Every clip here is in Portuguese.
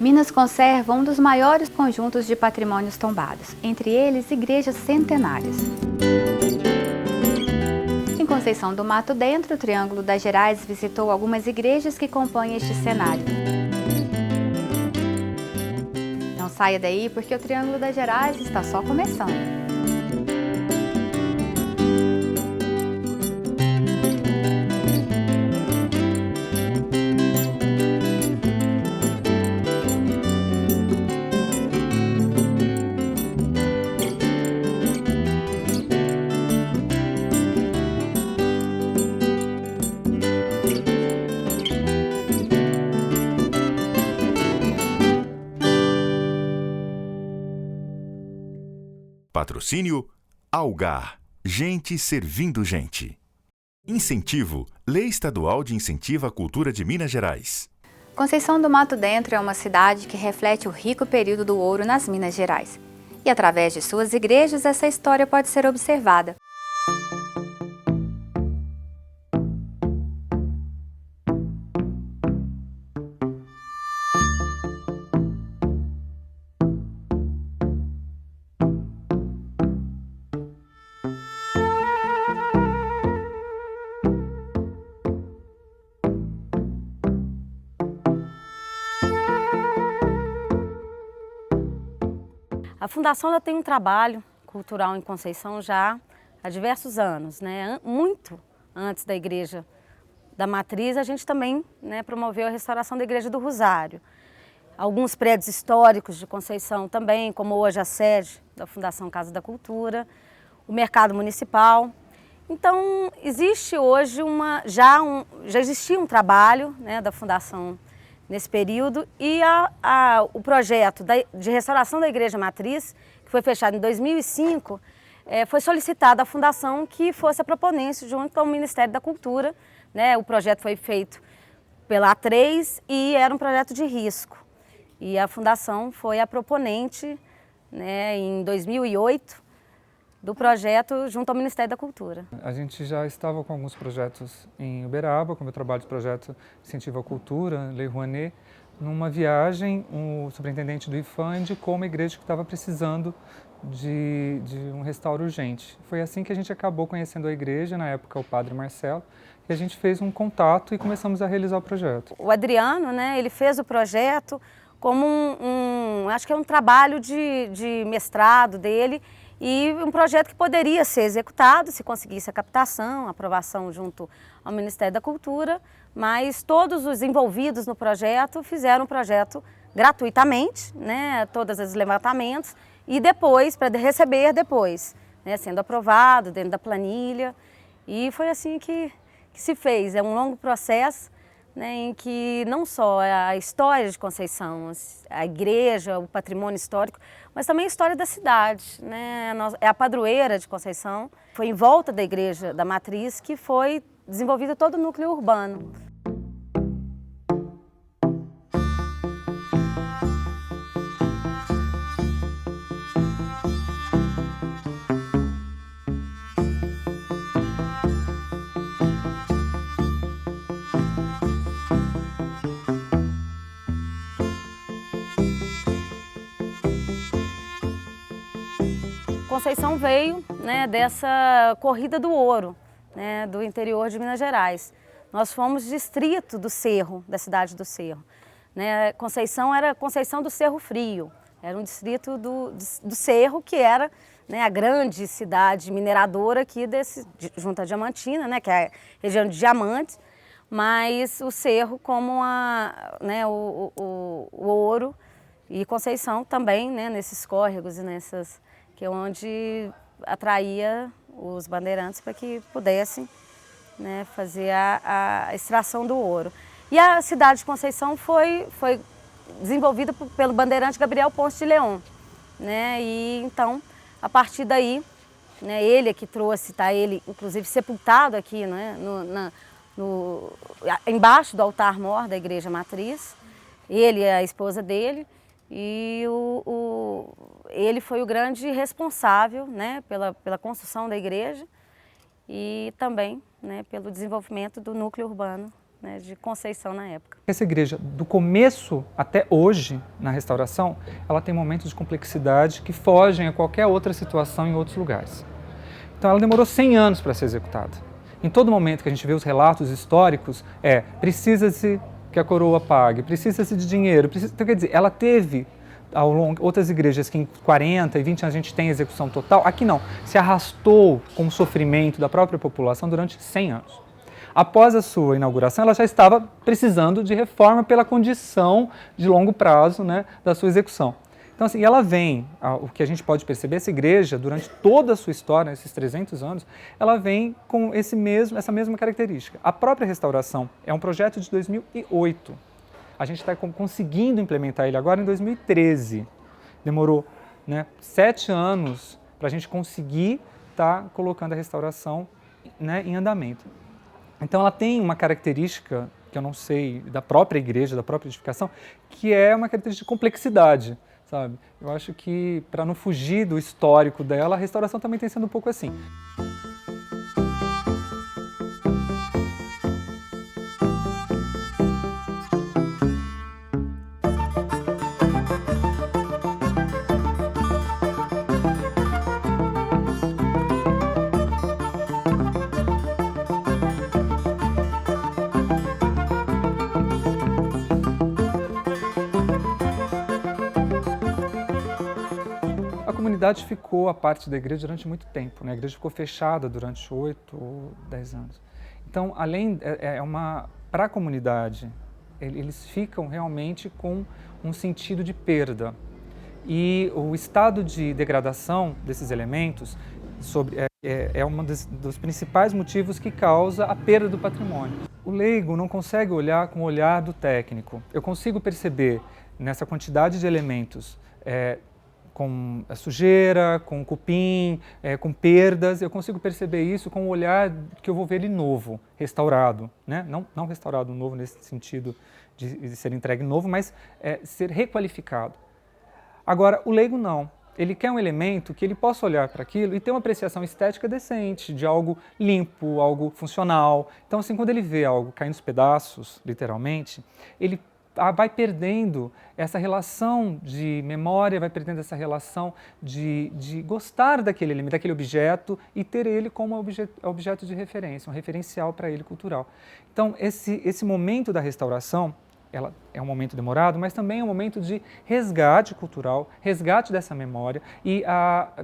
Minas conserva um dos maiores conjuntos de patrimônios tombados, entre eles igrejas centenárias. Em Conceição do Mato Dentro, o Triângulo das Gerais visitou algumas igrejas que compõem este cenário. Não saia daí porque o Triângulo das Gerais está só começando. Patrocínio Algar, gente servindo gente. Incentivo, Lei Estadual de Incentivo à Cultura de Minas Gerais. Conceição do Mato Dentro é uma cidade que reflete o rico período do ouro nas Minas Gerais. E através de suas igrejas, essa história pode ser observada. A Fundação ela tem um trabalho cultural em Conceição já há diversos anos, né? Muito antes da Igreja da Matriz, a gente também, né, promoveu a restauração da Igreja do Rosário. Alguns prédios históricos de Conceição também, como hoje a sede da Fundação Casa da Cultura, o Mercado Municipal. Então, existe hoje já existia um trabalho, né, da Fundação nesse período, e o projeto de restauração da Igreja Matriz, que foi fechado em 2005, foi solicitado à Fundação que fosse a proponente junto com o Ministério da Cultura, né? O projeto foi feito pela A3 e era um projeto de risco. E a Fundação foi a proponente, né, em 2008, do projeto junto ao Ministério da Cultura. A gente já estava com alguns projetos em Uberaba, como eu trabalho de projeto de incentivo à cultura, Lei Rouanet. Numa viagem, o superintendente do IPHAN indicou uma igreja que estava precisando de um restauro urgente. Foi assim que a gente acabou conhecendo a igreja, na época o padre Marcelo, e a gente fez um contato e começamos a realizar o projeto. O Adriano, né, ele fez o projeto como acho que é um trabalho de mestrado dele, e um projeto que poderia ser executado se conseguisse a captação, a aprovação junto ao Ministério da Cultura, mas todos os envolvidos no projeto fizeram o projeto gratuitamente, né, todos os levantamentos, e depois, para receber depois, né, sendo aprovado dentro da planilha, e foi assim que se fez. É um longo processo, né, em que não só a história de Conceição, a igreja, o patrimônio histórico, mas também a história da cidade, né? É a padroeira de Conceição, foi em volta da Igreja da Matriz que foi desenvolvido todo o núcleo urbano. Conceição veio, né, dessa corrida do ouro, né, do interior de Minas Gerais. Nós fomos distrito do Cerro, da cidade do Cerro. Né? Conceição era Conceição do Cerro Frio, era um distrito do Cerro, que era, né, a grande cidade mineradora aqui junto à Diamantina, né, que é a região de diamantes, mas o Cerro como né, o ouro, e Conceição também, né, nesses córregos e nessas, que é onde atraía os bandeirantes para que pudessem, né, fazer a extração do ouro. E a cidade de Conceição foi desenvolvida pelo bandeirante Gabriel Ponce de León, né, e então, a partir daí, né, ele é que trouxe, tá, ele inclusive sepultado aqui, né, embaixo do altar-mor da Igreja Matriz, ele e a esposa dele, e ele foi o grande responsável, né, pela construção da igreja e também, né, pelo desenvolvimento do núcleo urbano né, de Conceição na época. Essa igreja, do começo até hoje, na restauração, ela tem momentos de complexidade que fogem a qualquer outra situação em outros lugares. Então ela demorou 100 anos para ser executada. Em todo momento que a gente vê os relatos históricos, precisa-se que a coroa pague, precisa-se de dinheiro. Então, quer dizer, ela teve, ao longo, outras igrejas que em 40 e 20 anos a gente tem execução total, aqui não, se arrastou com o sofrimento da própria população durante 100 anos. Após a sua inauguração, ela já estava precisando de reforma pela condição de longo prazo, né, da sua execução. Então, assim, ela vem, o que a gente pode perceber, essa igreja, durante toda a sua história, esses 300 anos, ela vem com essa mesma característica. A própria restauração é um projeto de 2008. A gente está conseguindo implementar ele agora em 2013. Demorou, né, 7 anos para a gente conseguir estar colocando a restauração, né, em andamento. Então ela tem uma característica, que eu não sei, da própria igreja, da própria edificação, que é uma característica de complexidade, sabe? Eu acho que, para não fugir do histórico dela, a restauração também tem sido um pouco assim. A comunidade ficou a parte da igreja durante muito tempo, né? A igreja ficou fechada durante 8 ou 10 anos. Então, para a comunidade, eles ficam realmente com um sentido de perda. E o estado de degradação desses elementos é um dos principais motivos que causa a perda do patrimônio. O leigo não consegue olhar com o olhar do técnico. Eu consigo perceber nessa quantidade de elementos, com a sujeira, com cupim, com perdas, eu consigo perceber isso com o olhar que eu vou ver ele novo, restaurado, né? Não restaurado novo nesse sentido de ser entregue novo, mas ser requalificado. Agora, o leigo não. Ele quer um elemento que ele possa olhar para aquilo e ter uma apreciação estética decente, de algo limpo, algo funcional. Então, assim, quando ele vê algo caindo aos pedaços, literalmente, ele vai perdendo essa relação de memória, vai perdendo essa relação de gostar daquele elemento, daquele objeto e ter ele como objeto de referência, um referencial para ele cultural. Então, esse momento da restauração, ela é um momento demorado, mas também é um momento de resgate cultural, resgate dessa memória e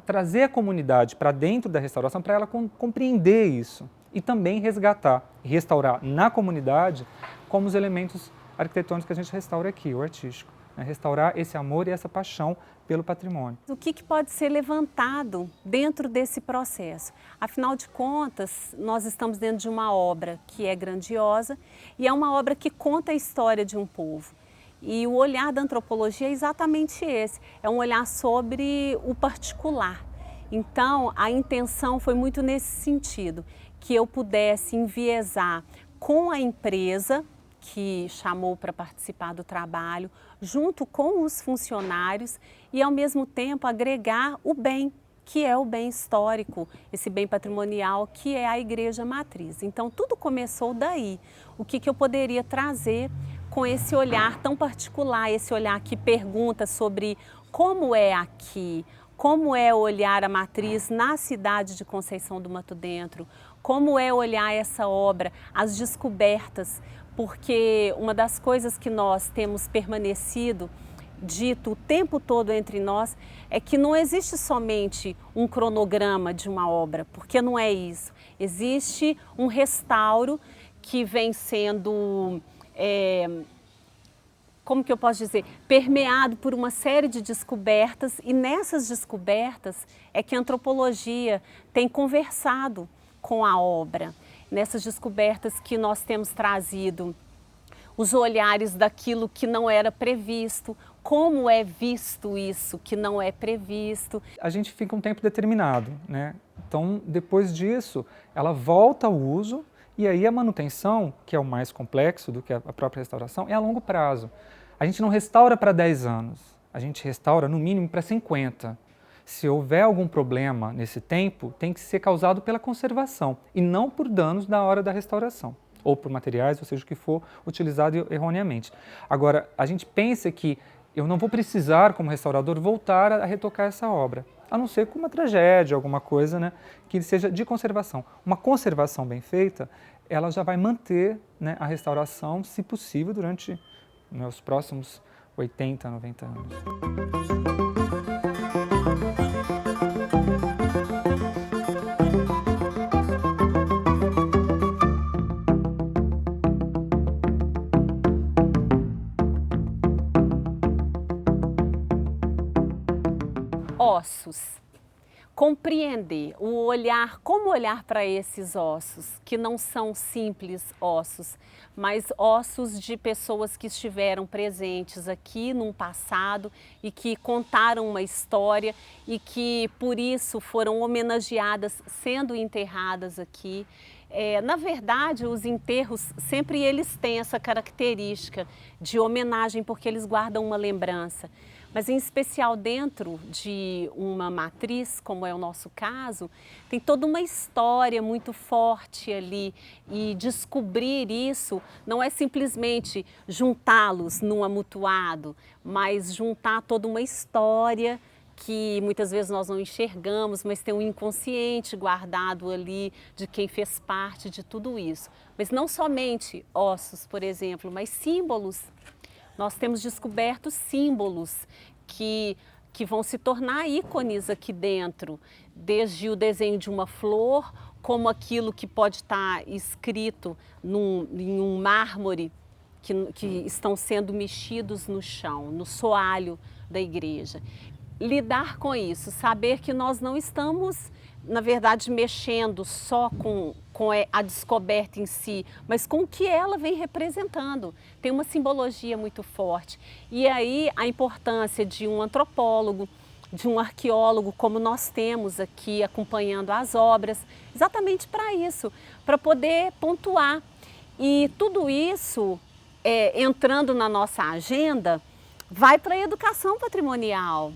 trazer a comunidade para dentro da restauração para ela compreender isso e também resgatar e restaurar na comunidade como os elementos arquitetônicos que a gente restaura aqui, o artístico, né? Restaurar esse amor e essa paixão pelo patrimônio. O que pode ser levantado dentro desse processo? Afinal de contas, nós estamos dentro de uma obra que é grandiosa e é uma obra que conta a história de um povo. E o olhar da antropologia é exatamente esse, é um olhar sobre o particular. Então, a intenção foi muito nesse sentido, que eu pudesse enviesar com a empresa que chamou para participar do trabalho, junto com os funcionários e, ao mesmo tempo, agregar o bem, que é o bem histórico, esse bem patrimonial, que é a igreja matriz. Então, tudo começou daí. O que eu poderia trazer com esse olhar tão particular, esse olhar que pergunta sobre como é aqui, como é olhar a matriz na cidade de Conceição do Mato Dentro, como é olhar essa obra, as descobertas, porque uma das coisas que nós temos permanecido, dito o tempo todo entre nós, é que não existe somente um cronograma de uma obra, porque não é isso. Existe um restauro que vem sendo, como que eu posso dizer, permeado por uma série de descobertas, e nessas descobertas é que a antropologia tem conversado com a obra. Nessas descobertas que nós temos trazido os olhares daquilo que não era previsto, como é visto isso que não é previsto. A gente fica um tempo determinado, né? Então, depois disso, ela volta ao uso e aí a manutenção, que é o mais complexo do que a própria restauração, é a longo prazo. A gente não restaura para 10 anos, a gente restaura no mínimo para 50. Se houver algum problema nesse tempo, tem que ser causado pela conservação e não por danos na hora da restauração. ou por materiais, ou seja, o que for utilizado erroneamente. Agora, a gente pensa que eu não vou precisar, como restaurador, voltar a retocar essa obra, a não ser com uma tragédia, alguma coisa, né, que seja de conservação. Uma conservação bem feita, ela já vai manter, né, a restauração, se possível, durante, né, os próximos 80, 90 anos. Ossos. Compreender, como olhar para esses ossos, que não são simples ossos, mas ossos de pessoas que estiveram presentes aqui num passado e que contaram uma história e que por isso foram homenageadas sendo enterradas aqui. Na verdade, os enterros sempre eles têm essa característica de homenagem porque eles guardam uma lembrança. Mas em especial dentro de uma matriz, como é o nosso caso, tem toda uma história muito forte ali e descobrir isso não é simplesmente juntá-los num amontoado, mas juntar toda uma história que muitas vezes nós não enxergamos, mas tem um inconsciente guardado ali de quem fez parte de tudo isso. Mas não somente ossos, por exemplo, mas símbolos. Nós temos descoberto símbolos que vão se tornar ícones aqui dentro, desde o desenho de uma flor, como aquilo que pode estar escrito em um mármore que estão sendo mexidos no chão, no soalho da igreja. Lidar com isso, saber que nós não estamos, na verdade, mexendo só com a descoberta em si, mas com o que ela vem representando. Tem uma simbologia muito forte. E aí a importância de um antropólogo, de um arqueólogo, como nós temos aqui acompanhando as obras, exatamente para isso, para poder pontuar. E tudo isso, entrando na nossa agenda, vai para a educação patrimonial.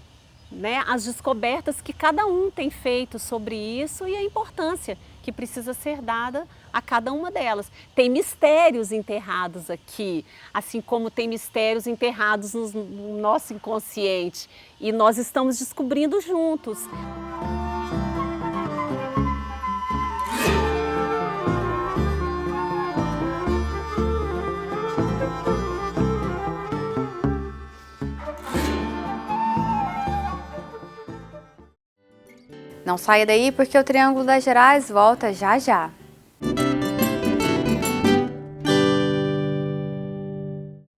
Né, as descobertas que cada um tem feito sobre isso e a importância que precisa ser dada a cada uma delas. Tem mistérios enterrados aqui, assim como tem mistérios enterrados no nosso inconsciente e nós estamos descobrindo juntos. Não saia daí porque o Triângulo das Gerais volta já já.